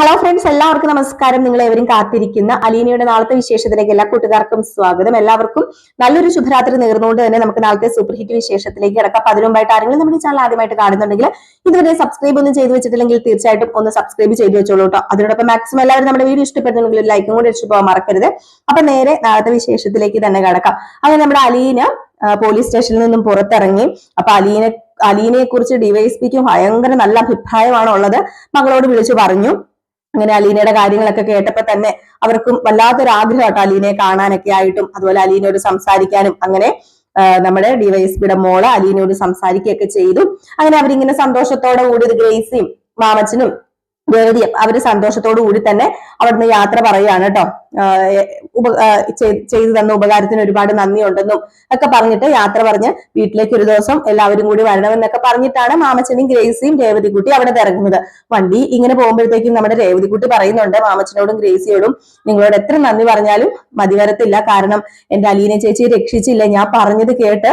Hello friends, എല്ലാവർക്കും നമസ്കാരം. നിങ്ങൾ എവരും കാത്തിരിക്കുന്ന അലീനയുടെ നാളത്തെ വിശേഷത്തിലേക്ക് എല്ലാ കൂട്ടുകാർക്കും സ്വാഗതം. എല്ലാവർക്കും നല്ലൊരു ശുഭരാത്രി നേർന്നുകൊണ്ട് തന്നെ നമുക്ക് നാളത്തെ സൂപ്പർ ഹിറ്റ് വിശേഷത്തിലേക്ക് കിടക്കാം. അപ്പൊ അതിനുമുമ്പായിട്ട് ആരെങ്കിലും നമ്മുടെ ചാനൽ ആദ്യമായിട്ട് കാണുന്നുണ്ടെങ്കിൽ ഇതുവരെ സബ്സ്ക്രൈബ് ഒന്നും ചെയ്തു വെച്ചിട്ടില്ലെങ്കിൽ തീർച്ചയായിട്ടും ഒന്ന് സബ്സ്ക്രൈബ് ചെയ്ത് വെച്ചോളൂ കേട്ടോ. അതിനോടൊപ്പം മാക്സിമം എല്ലാവരും നമ്മുടെ വീഡിയോ ഇഷ്ടപ്പെടുന്നുണ്ടെങ്കിൽ ഒരു ലൈക്കും കൂടി ഇഷ്ടം പോകാൻ മറക്കരുത്. അപ്പൊ നേരെ നാളത്തെ വിശേഷത്തിലേക്ക് തന്നെ കിടക്കാം. അങ്ങനെ നമ്മുടെ അലീന പോലീസ് സ്റ്റേഷനിൽ നിന്നും പുറത്തിറങ്ങി. അപ്പൊ അലീനയെ കുറിച്ച് ഡിവൈഎസ്പിക്ക് ഭയങ്കര നല്ല അഭിപ്രായമാണ് ഉള്ളത്. മകളോട് വിളിച്ചു പറഞ്ഞു. അങ്ങനെ അലീനയുടെ കാര്യങ്ങളൊക്കെ കേട്ടപ്പോ തന്നെ അവർക്കും വല്ലാത്തൊരു ആഗ്രഹമാട്ടോ അലീനയെ കാണാനൊക്കെ ആയിട്ടും അതുപോലെ അലീനയോട് സംസാരിക്കാനും. അങ്ങനെ നമ്മുടെ ഡിവൈഎസ്പിയുടെ മോള് അലീനയോട് സംസാരിക്കുകയൊക്കെ ചെയ്തു. അങ്ങനെ അവരിങ്ങനെ സന്തോഷത്തോടെ കൂടി ഗ്രേസിയും മാമച്ചനും ഗൗരിയും അവര് സന്തോഷത്തോടു കൂടി തന്നെ അവിടുന്ന് യാത്ര പറയുകയാണ് കേട്ടോ. ചെയ്തു തന്ന ഉപകാരത്തിന് ഒരുപാട് നന്ദിയുണ്ടെന്നും ഒക്കെ പറഞ്ഞിട്ട് യാത്ര പറഞ്ഞ് വീട്ടിലേക്ക് ഒരു ദിവസം എല്ലാവരും കൂടി വരണമെന്നൊക്കെ പറഞ്ഞിട്ടാണ് മാമച്ചനും ഗ്രേസിയും രേവതിക്കുട്ടി അവിടെ ഇറങ്ങുന്നത്. വണ്ടി ഇങ്ങനെ പോകുമ്പോഴത്തേക്കും നമ്മുടെ രേവതിക്കുട്ടി പറയുന്നുണ്ട് മാമച്ചനോടും ഗ്രേസിയോടും, നിങ്ങളോട് എത്ര നന്ദി പറഞ്ഞാലും മതി വരത്തില്ല. കാരണം എന്റെ അലീന ചേച്ചിയെ രക്ഷിച്ചില്ല. ഞാൻ പറഞ്ഞത് കേട്ട്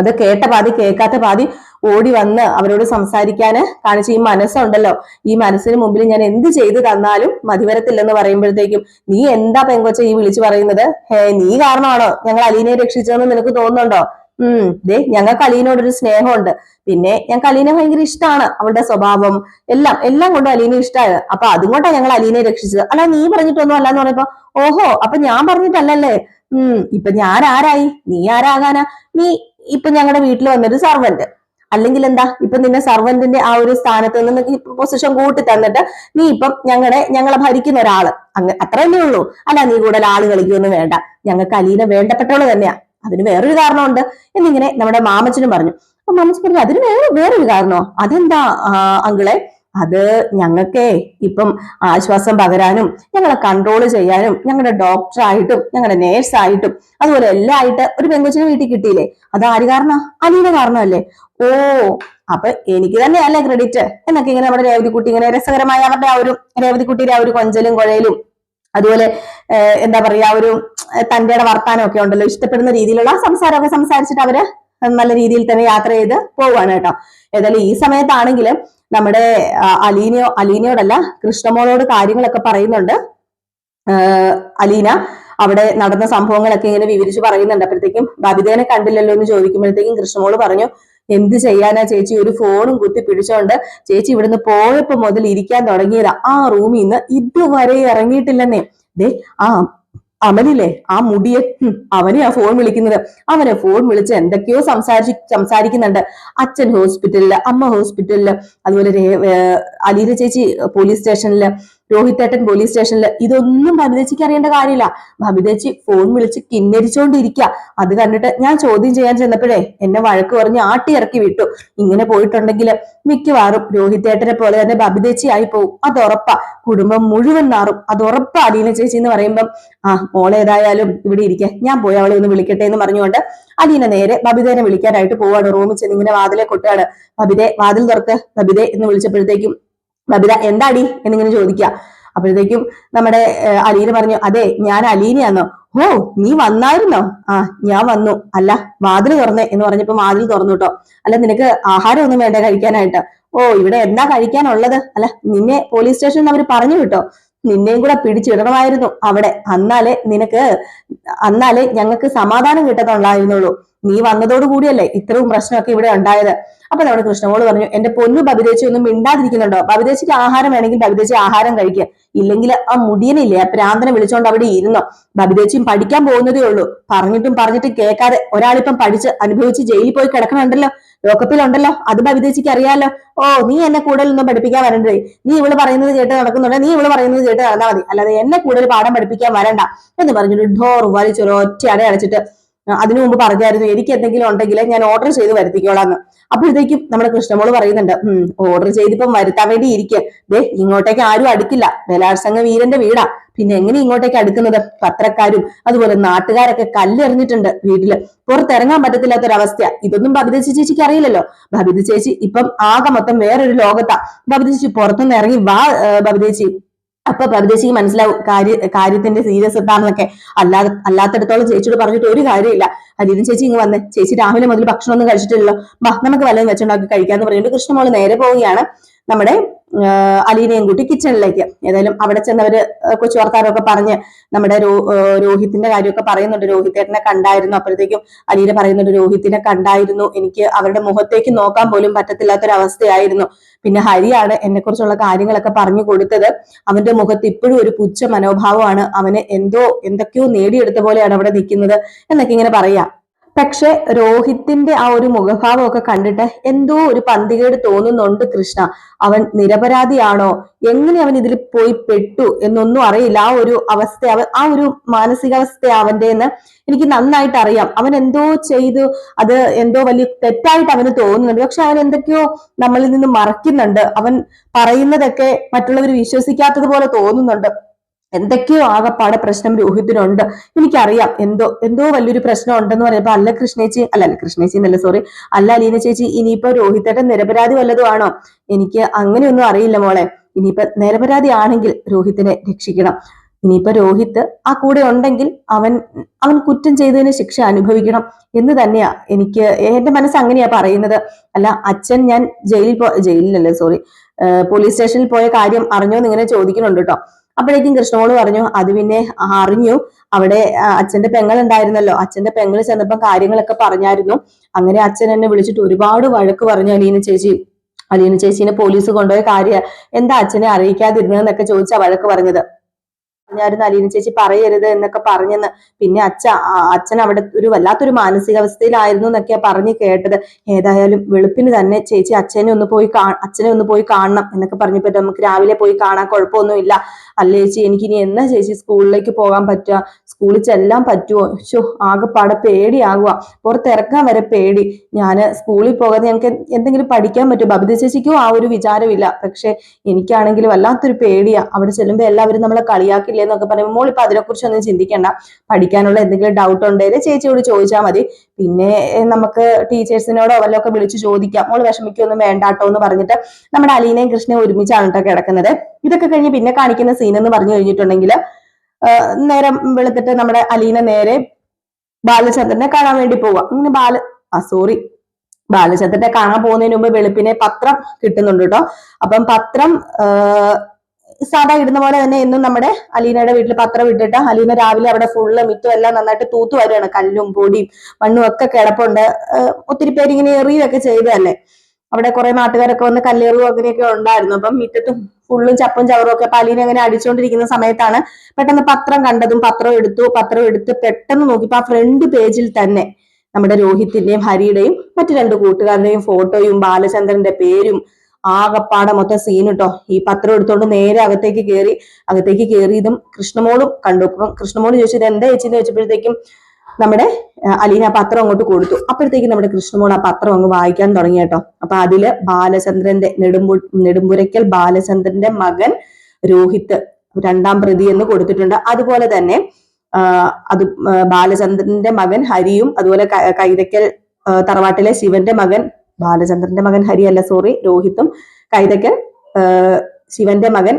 അത് കേട്ട പാതി കേൾക്കാത്ത പാതി ഓടി വന്ന് അവരോട് സംസാരിക്കാന് കാണിച്ച ഈ മനസ്സുണ്ടല്ലോ, ഈ മനസ്സിന് മുമ്പിൽ ഞാൻ എന്ത് ചെയ്തു തന്നാലും മതിവരത്തില്ലെന്ന് പറയുമ്പോഴത്തേക്കും, നീ എന്താ പെങ്കൊച്ച ഈ വിളിച്ചു പറയുന്നത്? നീ കാരണമാണോ ഞങ്ങൾ അലീനയെ രക്ഷിച്ചതെന്ന് നിനക്ക് തോന്നുന്നുണ്ടോ? ഞങ്ങൾക്ക് അലീനോടൊരു സ്നേഹമുണ്ട്. പിന്നെ ഞങ്ങൾക്ക് അലീനെ ഭയങ്കര ഇഷ്ടമാണ്. അവളുടെ സ്വഭാവം എല്ലാം കൊണ്ടും അലീനെ ഇഷ്ടമാണ്. അപ്പൊ അതുകൊണ്ടാണ് ഞങ്ങൾ അലീനയെ രക്ഷിച്ചത്. അല്ല നീ പറഞ്ഞിട്ടൊന്നും അല്ലാന്ന് പറഞ്ഞപ്പോ, ഓഹോ അപ്പൊ ഞാൻ പറഞ്ഞിട്ടല്ലല്ലേ? ഇപ്പൊ ഞാൻ ആരായി? നീ ആരാകാനാ? നീ ഇപ്പൊ ഞങ്ങളുടെ വീട്ടിൽ വന്നൊരു സർവന്റ്. അല്ലെങ്കിൽ എന്താ, ഇപ്പൊ നിന്നെ സർവന്റിന്റെ ആ ഒരു സ്ഥാനത്ത് നിന്ന് പൊസിഷൻ കൂട്ടി തന്നിട്ട് നീ ഇപ്പം ഞങ്ങളെ ഭരിക്കുന്ന ഒരാള്. അത്രയല്ലേ ഉള്ളൂ. അല്ല നീ കൂടുതൽ ആള് കളിക്കൊന്നും വേണ്ട. ഞങ്ങൾക്ക് അലീന വേണ്ടപ്പെട്ടവള് തന്നെയാ. അതിന് വേറൊരു കാരണമുണ്ട് എന്നിങ്ങനെ നമ്മുടെ മാമച്ചനും പറഞ്ഞു. അപ്പൊ മാമച്ചൻ പറഞ്ഞു, അതിന് വേറൊരു കാരണോ? അതെന്താ അങ്കിളെ? അത് ഞങ്ങൾക്കേ ഇപ്പം ആശ്വാസം പകരാനും ഞങ്ങളെ കൺട്രോൾ ചെയ്യാനും ഞങ്ങളുടെ ഡോക്ടറായിട്ടും ഞങ്ങളുടെ നേഴ്സായിട്ടും അതുപോലെ എല്ലാം ആയിട്ട് ഒരു പെങ്കൊച്ചിനെ വീട്ടിൽ കിട്ടിയില്ലേ? അത് ആര് കാരണ? അലീന കാരണമല്ലേ? ഓ അപ്പൊ എനിക്ക് തന്നെയല്ലേ ക്രെഡിറ്റ് എന്നൊക്കെ ഇങ്ങനെ നമ്മുടെ രേവതിക്കുട്ടി ഇങ്ങനെ രസകരമായ അവരുടെ ആ ഒരു രേവതിക്കുട്ടിയുടെ ആ ഒരു കൊഞ്ചലും കുഴയിലും അതുപോലെ എന്താ പറയാ ഒരു തന്റെ വർത്താനം ഒക്കെ ഉണ്ടല്ലോ, ഇഷ്ടപ്പെടുന്ന രീതിയിലുള്ള സംസാരമൊക്കെ സംസാരിച്ചിട്ട് അവര് നല്ല രീതിയിൽ തന്നെ യാത്ര ചെയ്ത് പോവാണ് കേട്ടോ. ഏതായാലും ഈ സമയത്താണെങ്കിലും നമ്മുടെ അലീനയോടല്ല കൃഷ്ണമോളോട് കാര്യങ്ങളൊക്കെ പറയുന്നുണ്ട്. അലീന അവിടെ നടന്ന സംഭവങ്ങളൊക്കെ ഇങ്ങനെ വിവരിച്ചു പറയുന്നുണ്ട്. അപ്പോഴത്തേക്കും ബബിതേനെ കണ്ടില്ലല്ലോ എന്ന് ചോദിക്കുമ്പോഴത്തേക്കും കൃഷ്ണമോള് പറഞ്ഞു, എന്ത് ചെയ്യാനാ ചേച്ചി, ഒരു ഫോണും കുത്തി പിടിച്ചോണ്ട് ചേച്ചി ഇവിടുന്ന് പോയപ്പോ മുതൽ ഇരിക്കാൻ തുടങ്ങിയതാ. ആ റൂമിൽ നിന്ന് ഇതുവരെ ഇറങ്ങിയിട്ടില്ലെന്നേ. ആ അമലില്ലേ, ആ മുടിയെ അവനെ ആ ഫോൺ വിളിക്കുന്നത്. അവനെ ഫോൺ വിളിച്ച് എന്തൊക്കെയോ സംസാരിക്കുന്നുണ്ട്. അച്ഛൻ ഹോസ്പിറ്റലില്, അമ്മ ഹോസ്പിറ്റലില്, അതുപോലെ അലീന ചേച്ചി പോലീസ് സ്റ്റേഷനില്, രോഹിത്തേട്ടൻ പോലീസ് സ്റ്റേഷനില്. ഇതൊന്നും ബബിതേച്ചിക്ക് അറിയേണ്ട കാര്യമില്ല. ബബിതേച്ചി ഫോൺ വിളിച്ച് കിന്നരിച്ചോണ്ടിരിക്കുക. അത് കണ്ടിട്ട് ഞാൻ ചോദ്യം ചെയ്യാൻ ചെന്നപ്പോഴേ എന്നെ വഴക്ക് പറഞ്ഞ് ആട്ടി ഇറക്കി വിട്ടു. ഇങ്ങനെ പോയിട്ടുണ്ടെങ്കിൽ മിക്കവാറും രോഹിത്തേട്ടനെ പോലെ തന്നെ ബബിതേച്ചി ആയി പോകും. അത് ഉറപ്പാ. കുടുംബം മുഴുവൻ നാറും. അത് ഉറപ്പാ അലീന ചേച്ചി എന്ന് പറയുമ്പം, മോളെ ഏതായാലും ഇവിടെ ഇരിക്കെ, ഞാൻ പോയി അവളെ ഒന്ന് വിളിക്കട്ടെ എന്ന് പറഞ്ഞുകൊണ്ട് അലീന നേരെ ബബിതേനെ വിളിക്കാനായിട്ട് പോവാണ്. റൂമിൽ ചെന്ന് ഇങ്ങനെ വാതിലെ കൊട്ടാണ്. ബബിതേ വാതിൽ തുറക്ക് ബബിതേ എന്ന് വിളിച്ചപ്പോഴത്തേക്കും ബബിത എന്താടി എന്നിങ്ങനെ ചോദിക്കുക. അപ്പോഴത്തേക്കും നമ്മുടെ അലീന പറഞ്ഞു, അതെ ഞാൻ അലീനയാന്നോ? ഓ നീ വന്നായിരുന്നോ? ഞാൻ വന്നു. അല്ല വാതിൽ തുറന്നേ എന്ന് പറഞ്ഞപ്പോ വാതിൽ തുറന്നു കേട്ടോ. അല്ല നിനക്ക് ആഹാരം ഒന്നും വേണ്ട കഴിക്കാനായിട്ട്? ഓ ഇവിടെ എന്താ കഴിക്കാനുള്ളത്? അല്ല നിന്നെ പോലീസ് സ്റ്റേഷനിൽ അവർ പറഞ്ഞു വിട്ടോ? നിന്നെയും കൂടെ പിടിച്ചിടണമായിരുന്നു അവിടെ. അന്നാലേ ഞങ്ങൾക്ക് സമാധാനം കിട്ടത്തുണ്ടായിരുന്നുള്ളൂ. നീ വന്നതോടു കൂടിയല്ലേ ഇത്രയും പ്രശ്നമൊക്കെ ഇവിടെ ഉണ്ടായത്. അപ്പൊ നമ്മുടെ കൃഷ്ണമോള് പറഞ്ഞു, എന്റെ പൊന്നു ബബിതേച്ചി ഒന്നും മിണ്ടാതിരിക്കുന്നുണ്ടോ? ബബിതേച്ചിക്ക് ആഹാരം വേണമെങ്കിൽ ബബിതേച്ചി ആഹാരം കഴിക്കുക. ഇല്ലെങ്കിൽ ആ മുടിയനില്ലേ ആ പ്രാന്തനെ വിളിച്ചോണ്ട് അവിടെ ഇരുന്നോ. ബബിതേച്ചിയും പഠിക്കാൻ പോകുന്നതേ ഉള്ളൂ. പറഞ്ഞിട്ടും കേൾക്കാതെ ഒരാളിപ്പം പഠിച്ച് അനുഭവിച്ച് ജയിലിൽ പോയി കിടക്കണുണ്ടല്ലോ, ലോക്കപ്പിലുണ്ടല്ലോ. അത് ബബിതേച്ചിക്ക് അറിയാലോ. ഓ നീ എന്നെ കൂടുതലൊന്നും പഠിപ്പിക്കാൻ വരണ്ടേ. നീ ഇവള് പറയുന്നത് കേട്ട് നടക്കുന്നുണ്ട്. നീ ഇവള് പറയുന്നത് കേട്ട് നടന്നാൽ മതി. അല്ലാതെ എന്നെ കൂടുതൽ പാഠം പഠിപ്പിക്കാൻ വരണ്ട എന്ന് പറഞ്ഞിട്ട് ഡോർ വലിച്ചൊരു ഒറ്റ അടച്ചിട്ട്, അതിനു മുമ്പ് പറഞ്ഞായിരുന്നു എനിക്ക് എന്തെങ്കിലും ഉണ്ടെങ്കിൽ ഞാൻ ഓർഡർ ചെയ്ത് വരുത്തിക്കോളാന്ന്. അപ്പോഴത്തേക്കും നമ്മുടെ കൃഷ്ണമോള് പറയുന്നുണ്ട്, ഓർഡർ ചെയ്തിപ്പം വരുത്താൻ വേണ്ടി ഇരിക്കെ. ഇങ്ങോട്ടേക്ക് ആരും അടുക്കില്ല. ബലാത്സംഗ വീരന്റെ വീടാ. പിന്നെ എങ്ങനെ ഇങ്ങോട്ടേക്ക് അടുക്കുന്നത്? പത്രക്കാരും അതുപോലെ നാട്ടുകാരൊക്കെ കല്ലെറിഞ്ഞിട്ടുണ്ട് വീട്ടില്. പുറത്തിറങ്ങാൻ പറ്റത്തില്ലാത്തൊരവസ്ഥ. ഇതൊന്നും ബബിത ചേച്ചിക്ക് അറിയില്ലല്ലോ. ബബിത ചേച്ചി ഇപ്പം ആകെ മൊത്തം വേറൊരു ലോകത്താ. ബബിത ചേച്ചി പുറത്തുനിന്ന് ഇറങ്ങി വാ ബബിത ചേച്ചി. അപ്പൊ ബബിതേച്ചിക്ക് മനസ്സിലാവും കാര്യത്തിന്റെ സീരിയസ് എന്താണെന്നൊക്കെ. അല്ലാത്തടത്തോളം ചേച്ചിയോട് പറഞ്ഞിട്ട് ഒരു കാര്യമില്ല. അലീന ചേച്ചി ഇങ്ങ് വന്നേ. ചേച്ചി രാവിലെ മുതൽ ഭക്ഷണം ഒന്നും കഴിച്ചിട്ടില്ലല്ലോ. നമുക്ക് വല്ലതും വെച്ചുണ്ടാക്കി കഴിക്കാന്ന് പറഞ്ഞിട്ട് കൃഷ്ണമോള് നേരെ പോവുകയാണ്. നമ്മുടെ അലീനയും കൂട്ടി കിച്ചണിലേക്ക്. ഏതായാലും അവിടെ ചെന്നവര് കൊച്ചു വർത്താനമൊക്കെ പറഞ്ഞ് നമ്മുടെ രോഹിത്തിന്റെ കാര്യമൊക്കെ പറയുന്നുണ്ട്. രോഹിത്തേട്ടനെ കണ്ടായിരുന്നു. അപ്പോഴത്തേക്കും അലീന പറയുന്നുണ്ട്, രോഹിത്തിനെ കണ്ടായിരുന്നു, എനിക്ക് അവരുടെ മുഖത്തേക്ക് നോക്കാൻ പോലും പറ്റത്തില്ലാത്തൊരവസ്ഥയായിരുന്നു. പിന്നെ ഹരിയാണ് എന്നെ കുറിച്ചുള്ള കാര്യങ്ങളൊക്കെ പറഞ്ഞു കൊടുത്തത്. അവന്റെ മുഖത്ത് ഇപ്പോഴും ഒരു പുച്ഛ മനോഭാവമാണ്. അവന് എന്തൊക്കെയോ നേടിയെടുത്ത പോലെയാണ് അവിടെ നിൽക്കുന്നത് എന്നൊക്കെ ഇങ്ങനെ പറയാം. പക്ഷെ രോഹിത്തിന്റെ ആ ഒരു മുഖഭാവമൊക്കെ കണ്ടിട്ട് എന്തോ ഒരു പന്തികേട് തോന്നുന്നുണ്ട് കൃഷ്ണ. അവൻ നിരപരാധിയാണോ, എങ്ങനെ അവൻ ഇതിൽ പോയി പെട്ടു എന്നൊന്നും അറിയില്ല. ആ ഒരു അവസ്ഥ, ആ ഒരു മാനസികാവസ്ഥ അവന്റെ എന്ന് എനിക്ക് നന്നായിട്ട് അറിയാം. അവൻ എന്തോ ചെയ്തു, അത് എന്തോ വലിയ തെറ്റായിട്ട് അവന് തോന്നുന്നുണ്ട്. പക്ഷെ അവൻ എന്തൊക്കെയോ നമ്മളിൽ നിന്ന് മറയ്ക്കുന്നുണ്ട്. അവൻ പറയുന്നതൊക്കെ മറ്റുള്ളവർ വിശ്വസിക്കാത്തത് പോലെ തോന്നുന്നുണ്ട്. എന്തൊക്കെയോ ആകെപ്പാടെ പ്രശ്നം രോഹിത്തിനുണ്ട്. എനിക്കറിയാം എന്തോ വലിയൊരു പ്രശ്നം ഉണ്ടെന്ന് പറയുമ്പോ അല്ല കൃഷ്ണേച്ചി എന്നല്ല, സോറി, അല്ല അലീന ചേച്ചി, ഇനിയിപ്പോ രോഹിത്തേട്ടൻ നിരപരാധി വല്ലതും ആണോ? എനിക്ക് അങ്ങനെയൊന്നും അറിയില്ല മോളെ. ഇനിയിപ്പോ നിരപരാധി ആണെങ്കിൽ രോഹിത്തിനെ രക്ഷിക്കണം. ഇനിയിപ്പോ രോഹിത്ത് ആ കൂടെ ഉണ്ടെങ്കിൽ അവൻ കുറ്റം ചെയ്തതിന് ശിക്ഷ അനുഭവിക്കണം എന്ന് തന്നെയാ എന്റെ മനസ്സ് അങ്ങനെയാ പറയുന്നത്. അല്ല അച്ഛൻ, ഞാൻ ജയിലിലല്ലേ, സോറി, പോലീസ് സ്റ്റേഷനിൽ പോയ കാര്യം അറിഞ്ഞോന്ന് ഇങ്ങനെ ചോദിക്കുന്നുണ്ട് കേട്ടോ. അപ്പോഴേക്കും കൃഷ്ണമോള് പറഞ്ഞു, അത് പിന്നെ അറിഞ്ഞു, അവിടെ അച്ഛന്റെ പെങ്ങൾ ഉണ്ടായിരുന്നല്ലോ, അച്ഛന്റെ പെങ്ങൾ ചെന്നപ്പോ കാര്യങ്ങളൊക്കെ പറഞ്ഞായിരുന്നു. അങ്ങനെ അച്ഛൻ എന്നെ വിളിച്ചിട്ട് ഒരുപാട് വഴക്ക് പറഞ്ഞു. അലീന ചേച്ചീനെ പോലീസ് കൊണ്ടുപോയ കാര്യം എന്താ അച്ഛനെ അറിയിക്കാതിരുന്നതെന്നൊക്കെ ചോദിച്ചാ വഴക്ക് പറഞ്ഞത്. പറഞ്ഞായിരുന്നു അലീന ചേച്ചി പറയരുത് എന്നൊക്കെ പറഞ്ഞെന്ന്. പിന്നെ അച്ഛൻ അവിടെ ഒരു വല്ലാത്തൊരു മാനസികാവസ്ഥയിലായിരുന്നു എന്നൊക്കെയാ പറഞ്ഞു കേട്ടത്. ഏതായാലും വെളുപ്പിന് തന്നെ ചേച്ചി അച്ഛനെ ഒന്ന് പോയി കാണണം എന്നൊക്കെ പറഞ്ഞപ്പോ നമുക്ക് രാവിലെ പോയി കാണാൻ കുഴപ്പമൊന്നുമില്ല. അല്ലേ ചേച്ചി, എനിക്കിനി എന്നാ ചേച്ചി സ്കൂളിലേക്ക് പോകാൻ പറ്റുക, സ്കൂളിൽ ചെല്ലാൻ പറ്റുമോ? ആകെപ്പാടെ പേടിയാകുക, പുറത്തിറക്കാൻ വരെ പേടി. ഞാന് സ്കൂളിൽ പോകാതെ ഞങ്ങൾക്ക് എന്തെങ്കിലും പഠിക്കാൻ പറ്റുമോ? ബബിത ചേച്ചിക്കും ആ ഒരു വിചാരമില്ല. പക്ഷെ എനിക്കാണെങ്കിൽ വല്ലാത്തൊരു പേടിയാ. അവിടെ ചെല്ലുമ്പോ എല്ലാവരും നമ്മളെ കളിയാക്കില്ലേ എന്നൊക്കെ പറയുമ്പോൾ മോൾ ഇപ്പൊ അതിനെക്കുറിച്ചൊന്നും ചിന്തിക്കണ്ട. പഠിക്കാനുള്ള എന്തെങ്കിലും ഡൗട്ട് ഉണ്ടെങ്കിൽ ചേച്ചിയോട് ചോദിച്ചാൽ മതി. പിന്നെ നമുക്ക് ടീച്ചേഴ്സിനോടോ വല്ലതൊക്കെ വിളിച്ച് ചോദിക്കാം. മോള് വിഷമിക്കൊന്നും വേണ്ടാട്ടോ എന്ന് പറഞ്ഞിട്ട് നമ്മുടെ അലീനയും കൃഷ്ണയും ഒരുമിച്ചാണ് കേട്ടോ കിടക്കുന്നത്. ഇതൊക്കെ കഴിഞ്ഞ് പിന്നെ കാണിക്കുന്ന സീൻ എന്ന് പറഞ്ഞു കഴിഞ്ഞിട്ടുണ്ടെങ്കിൽ നേരം വെളുത്തിട്ട് നമ്മുടെ അലീന നേരെ ബാലചന്ദ്രനെ കാണാൻ വേണ്ടി പോവാ. അങ്ങനെ ബാലചന്ദ്രനെ കാണാൻ പോകുന്നതിന് മുമ്പ് വെളുപ്പിനെ പത്രം കിട്ടുന്നുണ്ട് കേട്ടോ. അപ്പം പത്രം സാധാ ഇടുന്ന പോലെ തന്നെ എന്നും നമ്മുടെ അലീനയുടെ വീട്ടിൽ പത്രം ഇട്ടിട്ട് അലീന രാവിലെ അവിടെ ഫുള്ള് മിത്തും എല്ലാം നന്നായിട്ട് തൂത്തു വരികയാണ്. കല്ലും പൊടിയും മണ്ണും ഒക്കെ കിടപ്പുണ്ട്. ഒത്തിരി പേര് ഇങ്ങനെ എറിയൊക്കെ ചെയ്തതല്ലേ. അവിടെ കുറെ നാട്ടുകാരൊക്കെ വന്ന് കല്ലേറും അങ്ങനെയൊക്കെ ഉണ്ടായിരുന്നു. അപ്പം മിറ്റത്തും ഫുള്ളും ചപ്പും ചവറും ഒക്കെ അലീന അങ്ങനെ അടിച്ചുകൊണ്ടിരിക്കുന്ന സമയത്താണ് പെട്ടെന്ന് പത്രം കണ്ടതും പത്രം എടുത്ത് പെട്ടെന്ന് നോക്കിയപ്പോ ആ ഫ്രണ്ട് പേജിൽ തന്നെ നമ്മുടെ രോഹിത്തിന്റെയും ഹരിയുടെയും മറ്റു രണ്ട് കൂട്ടുകാരുടെയും ഫോട്ടോയും ബാലചന്ദ്രന്റെ പേരും ആകപ്പാടെ മൊത്തം സീൻ കേട്ടോ. ഈ പത്രം എടുത്തോണ്ട് നേരെ അകത്തേക്ക് കയറിയതും കൃഷ്ണമോളും കണ്ടു. അപ്പം കൃഷ്ണമോള് ചോദിച്ചത് എന്താ ചേച്ചിന്ന് ചോദിച്ചപ്പോഴത്തേക്കും നമ്മുടെ അലീന പത്രം അങ്ങോട്ട് കൊടുത്തു. അപ്പോഴത്തേക്കും നമ്മുടെ കൃഷ്ണമോൾ ആ പത്രം അങ്ങ് വായിക്കാൻ തുടങ്ങി കേട്ടോ. അപ്പൊ അതില് ബാലചന്ദ്രന്റെ നെടുമ്പുരയ്ക്കൽ ബാലചന്ദ്രന്റെ മകൻ രോഹിത്ത് രണ്ടാം പ്രതി എന്ന് കൊടുത്തിട്ടുണ്ട്. അതുപോലെ തന്നെ ബാലചന്ദ്രന്റെ മകൻ ഹരിയും, അതുപോലെ കൈതക്കൽ തറവാട്ടിലെ ശിവന്റെ മകൻ, ബാലചന്ദ്രന്റെ മകൻ ഹരി അല്ല, സോറി, രോഹിത്തും കൈതക്കൽ ശിവന്റെ മകൻ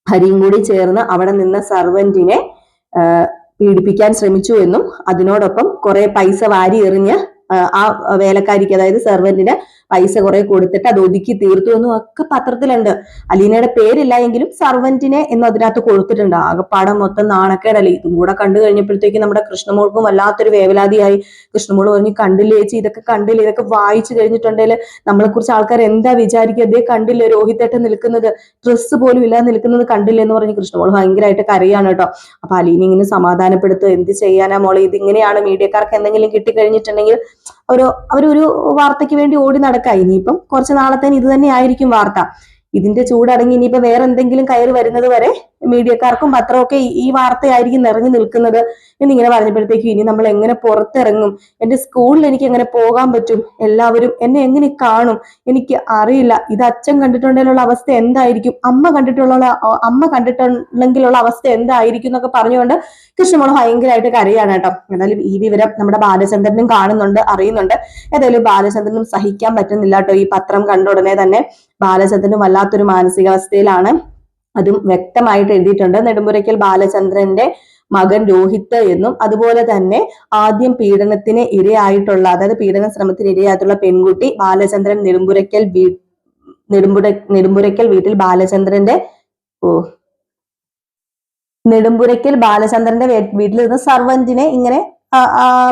ഹരിയും കൂടി ചേർന്ന് അവിടെ നിന്ന സർവന്റിനെ പീഡിപ്പിക്കാൻ ശ്രമിച്ചു എന്നും അതിനോടൊപ്പം കുറെ പൈസ വാരി എറിഞ്ഞ് ആ വേലക്കാരിക്ക്, അതായത് സെർവന്റിന് പൈസ കുറെ കൊടുത്തിട്ട് അത് ഒതുക്കി തീർത്തു എന്നും ഒക്കെ പത്രത്തിലുണ്ട്. അലീനയുടെ പേരില്ല എങ്കിലും സർവന്റിനെ എന്ന് അതിനകത്ത് കൊടുത്തിട്ടുണ്ട്. ആകെപ്പാടം മൊത്തം നാണക്കേടല്ലേ. ഇതും കൂടെ കണ്ടു കഴിഞ്ഞപ്പോഴത്തേക്ക് നമ്മുടെ കൃഷ്ണമോൾക്കും വല്ലാത്തൊരു വേവലാതിയായി. കൃഷ്ണമോൾ പറഞ്ഞു, കണ്ടില്ലേ ചേച്ചി, ഇതൊക്കെ കണ്ടില്ലേ, ഇതൊക്കെ വായിച്ചു കഴിഞ്ഞിട്ടുണ്ടെങ്കിൽ നമ്മളെ കുറിച്ച് ആൾക്കാർ എന്താ വിചാരിക്കുക, അതേ കണ്ടില്ലേ രോഹിത്തേട്ടൻ നിൽക്കുന്നത്, ഡ്രസ്സ് പോലും ഇല്ലാതെ നിൽക്കുന്നത് കണ്ടില്ലേ എന്ന് പറഞ്ഞ് കൃഷ്ണമോൾ ഭയങ്കരമായിട്ട് കരയാണ് കേട്ടോ. അപ്പൊ അലീന ഇങ്ങനെ സമാധാനപ്പെടുത്തുക, എന്ത് ചെയ്യാനാ മോളെ, ഇതിങ്ങനെയാണ്, മീഡിയക്കാർക്ക് എന്തെങ്കിലും കിട്ടിക്കഴിഞ്ഞിട്ടുണ്ടെങ്കിൽ അവരൊരു വാർത്തയ്ക്ക് വേണ്ടി ഓടി നടക്കുക. ഇനിയിപ്പം കുറച്ച് നാളത്തേന് ഇത് തന്നെ ആയിരിക്കും വാർത്ത. ഇതിന്റെ ചൂടടങ്ങി ഇനിയിപ്പോ വേറെ എന്തെങ്കിലും കയറി വരുന്നത് വരെ മീഡിയക്കാർക്കും പത്രമൊക്കെ ഈ വാർത്തയായിരിക്കും നിറഞ്ഞു നിൽക്കുന്നത് എന്നിങ്ങനെ പറഞ്ഞപ്പോഴത്തേക്കും ഇനി നമ്മൾ എങ്ങനെ പുറത്തിറങ്ങും, എന്റെ സ്കൂളിൽ എനിക്ക് എങ്ങനെ പോകാൻ പറ്റും, എല്ലാവരും എന്നെ എങ്ങനെ കാണും, എനിക്ക് അറിയില്ല. ഇത് അച്ഛൻ കണ്ടിട്ടുണ്ടെങ്കിലുള്ള അവസ്ഥ എന്തായിരിക്കും, അമ്മ കണ്ടിട്ടുണ്ടെങ്കിലുള്ള അവസ്ഥ എന്തായിരിക്കും എന്നൊക്കെ പറഞ്ഞുകൊണ്ട് കൃഷ്ണമോൾ ഭയങ്കരമായിട്ട് കരയാണ് കേട്ടോ. എന്നാലും ഈ വിവരം നമ്മുടെ ബാലചന്ദ്രനും കാണുന്നുണ്ട്, അറിയുന്നുണ്ട്. ഏതായാലും ബാലചന്ദ്രനും സഹിക്കാൻ പറ്റുന്നില്ല കേട്ടോ. ഈ പത്രം കണ്ട ഉടനെ തന്നെ ബാലചന്ദ്രനും വല്ലാത്തൊരു മാനസികാവസ്ഥയിലാണ്. അതും വ്യക്തമായിട്ട് എഴുതിയിട്ടുണ്ട്. നെടുമ്പുരയ്ക്കൽ ബാലചന്ദ്രന്റെ മകൻ രോഹിത്ത് എന്നും, അതുപോലെ തന്നെ ആദ്യം പീഡനത്തിന് ഇരയായിട്ടുള്ള, അതായത് പീഡന ശ്രമത്തിന് ഇരയായിട്ടുള്ള പെൺകുട്ടി ബാലചന്ദ്രൻ നെടുമ്പുരയ്ക്കൽ നെടുമ്പുരയ്ക്കൽ വീട്ടിൽ ബാലചന്ദ്രന്റെ നെടുമ്പുരയ്ക്കൽ ബാലചന്ദ്രന്റെ വീട്ടിൽ നിന്ന് സർവന്റിനെ ഇങ്ങനെ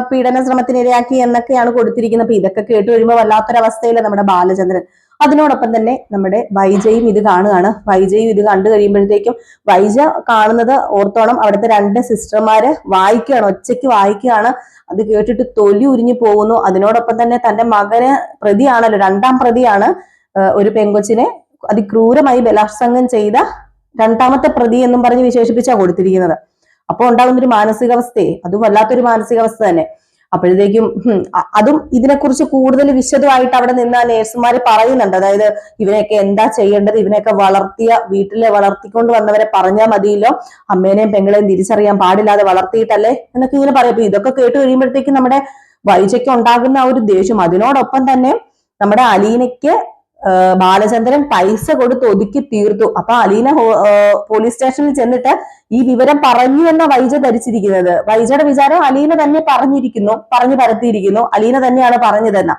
പീഡന ശ്രമത്തിന് ഇരയാക്കി എന്നൊക്കെയാണ് കൊടുത്തിരിക്കുന്നത്. അപ്പൊ ഇതൊക്കെ കേട്ട് കഴിയുമ്പോൾ വല്ലാത്തൊരവസ്ഥയില്ല നമ്മുടെ ബാലചന്ദ്രൻ. അതിനോടൊപ്പം തന്നെ നമ്മുടെ വൈജയും ഇത് കാണുകയാണ്. വൈജയും ഇത് കണ്ടു കഴിയുമ്പോഴത്തേക്കും വൈജ കാണുന്നത് ഓർത്തോണം, അവിടുത്തെ 2 സിസ്റ്റർമാര് വായിക്കുകയാണ്, ഒച്ചയ്ക്ക് വായിക്കുകയാണ്. അത് കേട്ടിട്ട് തൊലി ഉരിഞ്ഞു പോകുന്നു. അതിനോടൊപ്പം തന്നെ തന്റെ മകന് പ്രതിയാണല്ലോ, 2ാം പ്രതിയാണ്, ഒരു പെങ്കൊച്ചിനെ അതിക്രൂരമായി ബലാത്സംഗം ചെയ്ത 2ാമത്തെ പ്രതി എന്നും പറഞ്ഞ് വിശേഷിപ്പിച്ചാണ് കൊടുത്തിരിക്കുന്നത്. അപ്പൊ ഉണ്ടാകുന്നൊരു മാനസികാവസ്ഥയെ, അതും വല്ലാത്തൊരു മാനസികാവസ്ഥ തന്നെ. അപ്പോഴത്തേക്കും അതും ഇതിനെക്കുറിച്ച് കൂടുതൽ വിശദമായിട്ട് അവിടെ നിന്ന് നേഴ്സുമാര് പറയുന്നുണ്ട്. അതായത് ഇവനെയൊക്കെ എന്താ ചെയ്യേണ്ടത്, ഇവനെയൊക്കെ വീട്ടിലെ വളർത്തിക്കൊണ്ട് വന്നവരെ പറഞ്ഞാൽ മതിയല്ലോ, അമ്മേനെയും പെങ്ങളെയും തിരിച്ചറിയാൻ പാടില്ലാതെ വളർത്തിയിട്ടല്ലേ എന്നൊക്കെ ഇങ്ങനെ പറയും. അപ്പൊ ഇതൊക്കെ കേട്ട് കഴിയുമ്പോഴത്തേക്കും നമ്മുടെ വൈജയ്ക്ക് ഉണ്ടാകുന്ന ആ ഒരു ദേഷ്യം, അതിനോടൊപ്പം തന്നെ നമ്മുടെ അലീനയ്ക്ക് ബാലചന്ദ്രൻ പൈസ കൊടുത്ത് ഒതുക്കി തീർത്തു. അപ്പൊ അലീന പോലീസ് സ്റ്റേഷനിൽ ചെന്നിട്ട് ഈ വിവരം പറഞ്ഞു എന്ന വൈജ ധരിച്ചിരിക്കുന്നത്. വൈജയുടെ വിചാരം അലീന തന്നെ പറഞ്ഞു പരത്തിയിരിക്കുന്നു, അലീന തന്നെയാണ് പറഞ്ഞതെന്ന.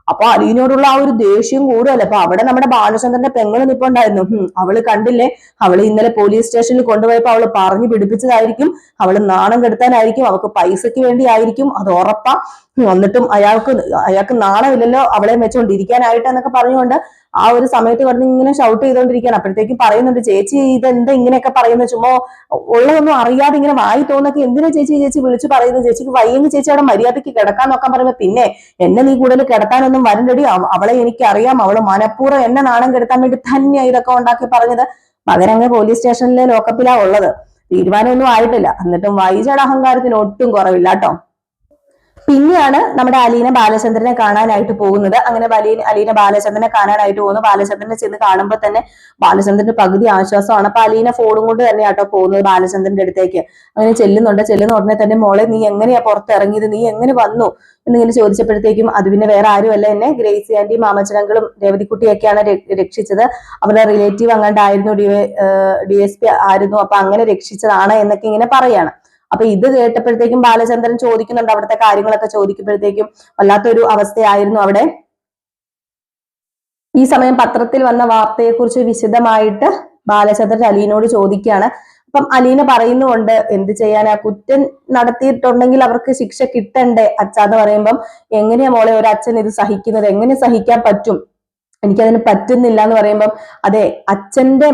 അപ്പൊ അലീനോടുള്ള ആ ഒരു ദേഷ്യം കൂടുതലല്ലേ. അപ്പൊ അവിടെ നമ്മുടെ ബാലചന്ദ്രന്റെ പെങ്ങൾ നിൽപ്പുണ്ടായിരുന്നു. അവള് കണ്ടില്ലേ, അവള് ഇന്നലെ പോലീസ് സ്റ്റേഷനിൽ കൊണ്ടുപോയപ്പോ അവള് പറഞ്ഞു പിടിപ്പിച്ചതായിരിക്കും, അവള് നാണം കെടുത്താനായിരിക്കും, അവൾക്ക് പൈസക്ക് വേണ്ടി ആയിരിക്കും, അത് ഉറപ്പാ. എന്നിട്ടും അയാൾക്ക് നാണമില്ലല്ലോ അവളെ വെച്ചോണ്ടിരിക്കാനായിട്ട് എന്നൊക്കെ പറഞ്ഞുകൊണ്ട് ആ ഒരു സമയത്ത് കിടന്ന് ഇങ്ങനെ ഷൗട്ട് ചെയ്തോണ്ടിരിക്കുകയാണ്. അപ്പോഴത്തേക്കും പറയുന്നുണ്ട്, ചേച്ചി ഇതെന്താ ഇങ്ങനെയൊക്കെ പറയുന്നത്, ചുമ്മാ ഉള്ളതൊന്നും അറിയാതെ ഇങ്ങനെ വായി തോന്നൊക്കെ എന്തിനാ ചേച്ചി വിളിച്ചു പറയുന്നത്, ചേച്ചിക്ക് വയ്യെങ്കിൽ ചേച്ചി അവിടെ മര്യാദയ്ക്ക് കിടക്കാൻ നോക്കാൻ പറയുമ്പോ, പിന്നെ എന്നെ നീ കൂടുതൽ കിടത്താനൊന്നും വരണ്ടടി, അവളെ എനിക്കറിയാം, അവള് മനഃപൂർവ്വം എന്നെ നാണം കെടുത്താൻ വേണ്ടി തന്നെയാ ഇതൊക്കെ ഉണ്ടാക്കി പറഞ്ഞത്. മകനങ്ങ് പോലീസ് സ്റ്റേഷനിലെ ലോക്കപ്പിലാ ഉള്ളത്, തീരുമാനമൊന്നും ആയിട്ടില്ല. എന്നിട്ടും വൈജയുടെ അഹങ്കാരത്തിന് ഒട്ടും കുറവില്ല കേട്ടോ. പിന്നെയാണ് നമ്മുടെ അലീന ബാലചന്ദ്രനെ കാണാനായിട്ട് പോകുന്നത്. അങ്ങനെ അലീന ബാലചന്ദ്രനെ കാണാനായിട്ട് പോകുന്നു. ബാലചന്ദ്രനെ ചെന്ന് കാണുമ്പോൾ തന്നെ ബാലചന്ദ്രന്റെ പകുതി ആശ്വാസമാണ്. അപ്പൊ അലീന ഫോണും കൊണ്ട് തന്നെയാട്ടോ പോകുന്നത് ബാലചന്ദ്രന്റെ അടുത്തേക്ക്. അങ്ങനെ ചെല്ലുന്ന ഉടനെ തന്നെ, മോളെ നീ എങ്ങനെയാ പുറത്തിറങ്ങിയത്, നീ എങ്ങനെ വന്നു എന്നിങ്ങനെ ചോദിച്ചപ്പോഴത്തേക്കും, അത് പിന്നെ വേറെ ആരുമല്ല, എന്നെ ഗ്രേസി ആന്റിയും മാമച്ചനങ്ങളും രേവതിക്കുട്ടിയൊക്കെയാണ് രക്ഷിച്ചത്, അവരുടെ റിലേറ്റീവ് അങ്ങാണ്ടായിരുന്നു, DSP ആയിരുന്നു, അപ്പൊ അങ്ങനെ രക്ഷിച്ചതാണ് എന്നൊക്കെ ഇങ്ങനെ പറയാണ്. അപ്പൊ ഇത് കേട്ടപ്പോഴത്തേക്കും ബാലചന്ദ്രൻ ചോദിക്കുന്നുണ്ട്, അവിടുത്തെ കാര്യങ്ങളൊക്കെ ചോദിക്കുമ്പോഴത്തേക്കും വല്ലാത്തൊരു അവസ്ഥയായിരുന്നു അവിടെ. ഈ സമയം പത്രത്തിൽ വന്ന വാർത്തയെക്കുറിച്ച് വിശദമായിട്ട് ബാലചന്ദ്രൻ അലീനോട് ചോദിക്കുകയാണ്. അപ്പം അലീന പറയുന്നുണ്ട്, എന്ത് ചെയ്യാനാ, കുറ്റം നടത്തിയിട്ടുണ്ടെങ്കിൽ അവർക്ക് ശിക്ഷ കിട്ടണ്ടേ അച്ഛാന്ന് പറയുമ്പം, എങ്ങനെയാ മോളെ ഒരു അച്ഛൻ ഇത് സഹിക്കുന്നത്, എങ്ങനെ സഹിക്കാൻ പറ്റും, എനിക്കതിന് പറ്റുന്നില്ല എന്ന് പറയുമ്പം, അതെ അച്ഛന്റെ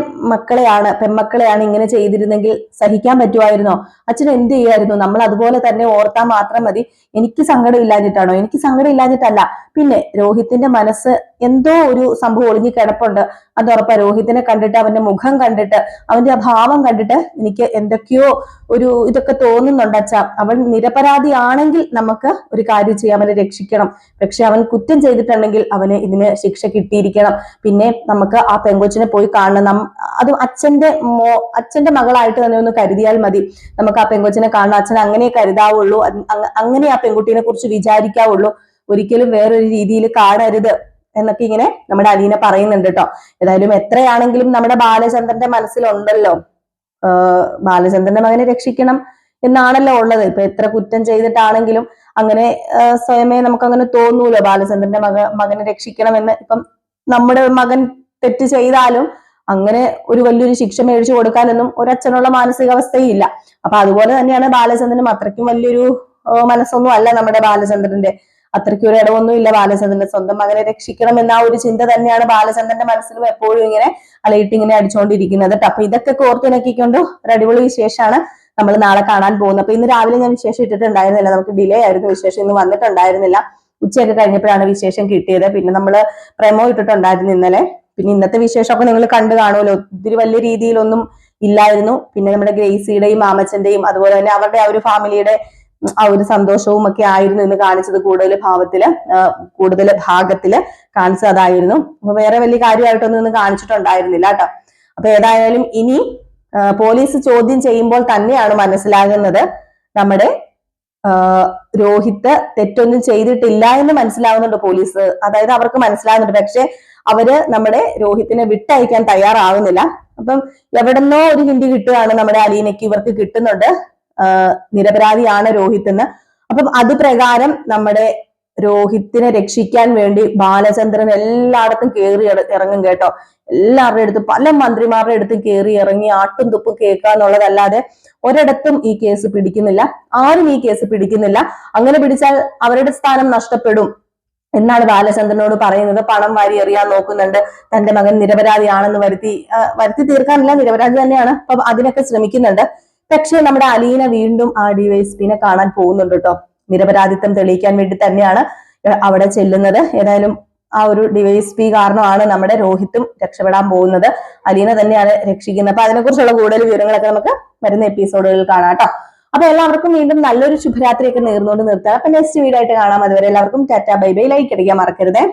പെൺമക്കളെയാണ് ഇങ്ങനെ ചെയ്തിരുന്നെങ്കിൽ സഹിക്കാൻ പറ്റുമായിരുന്നോ, അച്ഛൻ എന്ത് ചെയ്യായിരുന്നു, നമ്മൾ അതുപോലെ തന്നെ ഓർത്താൽ മാത്രം മതി. എനിക്ക് സങ്കടം ഇല്ലാഞ്ഞിട്ടാണോ, എനിക്ക് സങ്കടം ഇല്ലാഞ്ഞിട്ടല്ല, പിന്നെ രോഹിത്തിന്റെ മനസ്സ് എന്തോ ഒരു സംഭവം ഒളിഞ്ഞു കിടപ്പുണ്ട്, അത് ഉറപ്പാ. രോഹിത്തിനെ കണ്ടിട്ട്, അവന്റെ മുഖം കണ്ടിട്ട്, അവന്റെ ആ ഭാവം കണ്ടിട്ട് എനിക്ക് എന്തൊക്കെയോ ഇതൊക്കെ തോന്നുന്നുണ്ട് അച്ഛാ. അവൻ നിരപരാധിയാണെങ്കിൽ നമുക്ക് ഒരു കാര്യം ചെയ്യാം, അവനെ രക്ഷിക്കണം. പക്ഷെ അവൻ കുറ്റം ചെയ്തിട്ടുണ്ടെങ്കിൽ അവന് ഇതിന് ശിക്ഷ കിട്ടിയിരിക്കണം. പിന്നെ നമുക്ക് ആ പെങ്കൊച്ചിനെ പോയി കാണണം, അതും അച്ഛന്റെ മകളായിട്ട് തന്നെ ഒന്ന് കരുതിയാൽ മതി. നമുക്ക് ആ പെങ്കൊച്ചിനെ കാണണം, അച്ഛൻ അങ്ങനെ കരുതാവുള്ളൂ, അങ്ങനെ ആ പെൺകുട്ടീനെ കുറിച്ച് വിചാരിക്കാവുള്ളൂ, ഒരിക്കലും വേറൊരു രീതിയിൽ കാണരുത് എന്നൊക്കെ ഇങ്ങനെ നമ്മുടെ അലീന പറയുന്നുണ്ട് കേട്ടോ. ഏതായാലും എത്രയാണെങ്കിലും നമ്മുടെ ബാലചന്ദ്രന്റെ മനസ്സിലുണ്ടല്ലോ, ബാലചന്ദ്രന്റെ മകനെ രക്ഷിക്കണം എന്നാണല്ലോ ഉള്ളത്. ഇപ്പൊ എത്ര കുറ്റം ചെയ്തിട്ടാണെങ്കിലും അങ്ങനെ സ്വയമേ നമുക്ക് അങ്ങനെ തോന്നൂലോ ബാലചന്ദ്രന്റെ മകനെ രക്ഷിക്കണമെന്ന്. ഇപ്പം നമ്മുടെ മകൻ തെറ്റ് ചെയ്താലും അങ്ങനെ ഒരു വലിയൊരു ശിക്ഷ മേടിച്ചു കൊടുക്കാനൊന്നും ഒരച്ഛനുള്ള മാനസികാവസ്ഥയും ഇല്ല. അപ്പൊ അതുപോലെ തന്നെയാണ് ബാലചന്ദ്രനും. അത്രയ്ക്കും വലിയൊരു മനസ്സൊന്നും അല്ല നമ്മുടെ ബാലചന്ദ്രന്റെ, അത്രയ്ക്കും ഒരു ഇടവൊന്നും ഇല്ല ബാലചന്ദ്രന്റെ. സ്വന്തം മകനെ രക്ഷിക്കണം എന്ന ഒരു ചിന്ത തന്നെയാണ് ബാലചന്ദ്രന്റെ മനസ്സിലും എപ്പോഴും ഇങ്ങനെ അലയിട്ട് ഇങ്ങനെ അടിച്ചുകൊണ്ടിരിക്കുന്നത്. അപ്പൊ ഇതൊക്കെ കോർത്തിണക്കിക്കൊണ്ട് ഒരു അടിപൊളി വിശേഷമാണ് നമ്മൾ നാളെ കാണാൻ പോകുന്നത്. അപ്പൊ ഇന്ന് രാവിലെ ഞാൻ വിശേഷം ഇട്ടിട്ടുണ്ടായിരുന്നില്ല, നമുക്ക് ഡിലേ ആയിരുന്നു വിശേഷം, ഇന്ന് വന്നിട്ടുണ്ടായിരുന്നില്ല. ഉച്ചയൊക്കെ കഴിഞ്ഞപ്പോഴാണ് വിശേഷം കിട്ടിയത്. പിന്നെ നമ്മള് പ്രമോ ഇട്ടിട്ടുണ്ടായിരുന്നു ഇന്നലെ. പിന്നെ ഇന്നത്തെ വിശേഷമൊക്കെ നിങ്ങൾ കണ്ടു കാണുമല്ലോ, ഒത്തിരി വലിയ രീതിയിലൊന്നും ഇല്ലായിരുന്നു. പിന്നെ നമ്മുടെ ഗ്രേസിയുടെയും മാമച്ചന്റെയും അതുപോലെ തന്നെ അവരുടെ ആ ഒരു ഫാമിലിയുടെ ആ ഒരു സന്തോഷവും ഒക്കെ ആയിരുന്നു ഇന്ന് കാണിച്ചത്. കൂടുതൽ ഭാഗത്തില് കാണിച്ചത് അതായിരുന്നു. അപ്പൊ വേറെ വലിയ കാര്യമായിട്ടൊന്നും ഇന്ന് കാണിച്ചിട്ടുണ്ടായിരുന്നില്ല കേട്ടോ. അപ്പൊ ഏതായാലും ഇനി പോലീസ് ചോദ്യം ചെയ്യുമ്പോൾ തന്നെയാണ് മനസ്സിലാകുന്നത് നമ്മുടെ രോഹിത്ത് തെറ്റൊന്നും ചെയ്തിട്ടില്ല എന്ന് മനസ്സിലാവുന്നുണ്ട് പോലീസ്. അതായത് അവർക്ക് മനസ്സിലാകുന്നുണ്ട്, പക്ഷെ അവര് നമ്മുടെ രോഹിത്തിനെ വിട്ടയക്കാൻ തയ്യാറാവുന്നില്ല. അപ്പം എവിടെന്നോ ഒരു ഹിന്ദി കിട്ടുകയാണ് നമ്മുടെ അലീനയ്ക്ക്, ഇവർക്ക് കിട്ടുന്നുണ്ട് നിരപരാധിയാണ് രോഹിത് എന്ന്. അപ്പം അത് പ്രകാരം നമ്മുടെ രോഹിത്തിനെ രക്ഷിക്കാൻ വേണ്ടി ബാലചന്ദ്രൻ എല്ലായിടത്തും കയറി ഇറങ്ങും കേട്ടോ. എല്ലാവരുടെ അടുത്തും പല മന്ത്രിമാരുടെ അടുത്തും കയറി ഇറങ്ങി ആട്ടും തുപ്പും കേൾക്കാന്നുള്ളതല്ലാതെ ഒരിടത്തും ഈ കേസ് പിടിക്കുന്നില്ല. ആരും ഈ കേസ് പിടിക്കുന്നില്ല. അങ്ങനെ പിടിച്ചാൽ അവരുടെ സ്ഥാനം നഷ്ടപ്പെടും എന്നാണ് ബാലചന്ദ്രനോട് പറയുന്നത്. പണം വാരി എറിയാൻ നോക്കുന്നുണ്ട്, തന്റെ മകൻ നിരപരാധിയാണെന്ന് വരുത്തി തീർക്കാനില്ല, നിരപരാധി തന്നെയാണ്, അപ്പൊ അതിനൊക്കെ ശ്രമിക്കുന്നുണ്ട്. പക്ഷെ നമ്മുടെ അലീന വീണ്ടും ആ ഡിവൈഎസ്പിനെ കാണാൻ പോകുന്നുണ്ട് കേട്ടോ. നിരപരാധിത്വം തെളിയിക്കാൻ വേണ്ടി തന്നെയാണ് അവിടെ ചെല്ലുന്നത്. ഏതായാലും ആ ഒരു ഡിവൈഎസ്പി കാരണമാണ് നമ്മുടെ രോഹിത്തും രക്ഷപ്പെടാൻ പോകുന്നത്. അലീന തന്നെയാണ് രക്ഷിക്കുന്നത്. അപ്പൊ അതിനെക്കുറിച്ചുള്ള കൂടുതൽ വിവരങ്ങളൊക്കെ നമുക്ക് വരുന്ന എപ്പിസോഡുകളിൽ കാണാം കേട്ടോ. അപ്പൊ എല്ലാവർക്കും വീണ്ടും നല്ലൊരു ശുഭരാത്രിയൊക്കെ നേർന്നുകൊണ്ട് നിർത്താം. അപ്പൊ നെക്സ്റ്റ് വീഡിയോ ആയിട്ട് കാണാം. അതുവരെ എല്ലാവർക്കും ടാറ്റ ബൈ ബൈ. ലൈക്ക് അടിക്കാൻ മറക്കരുതേ.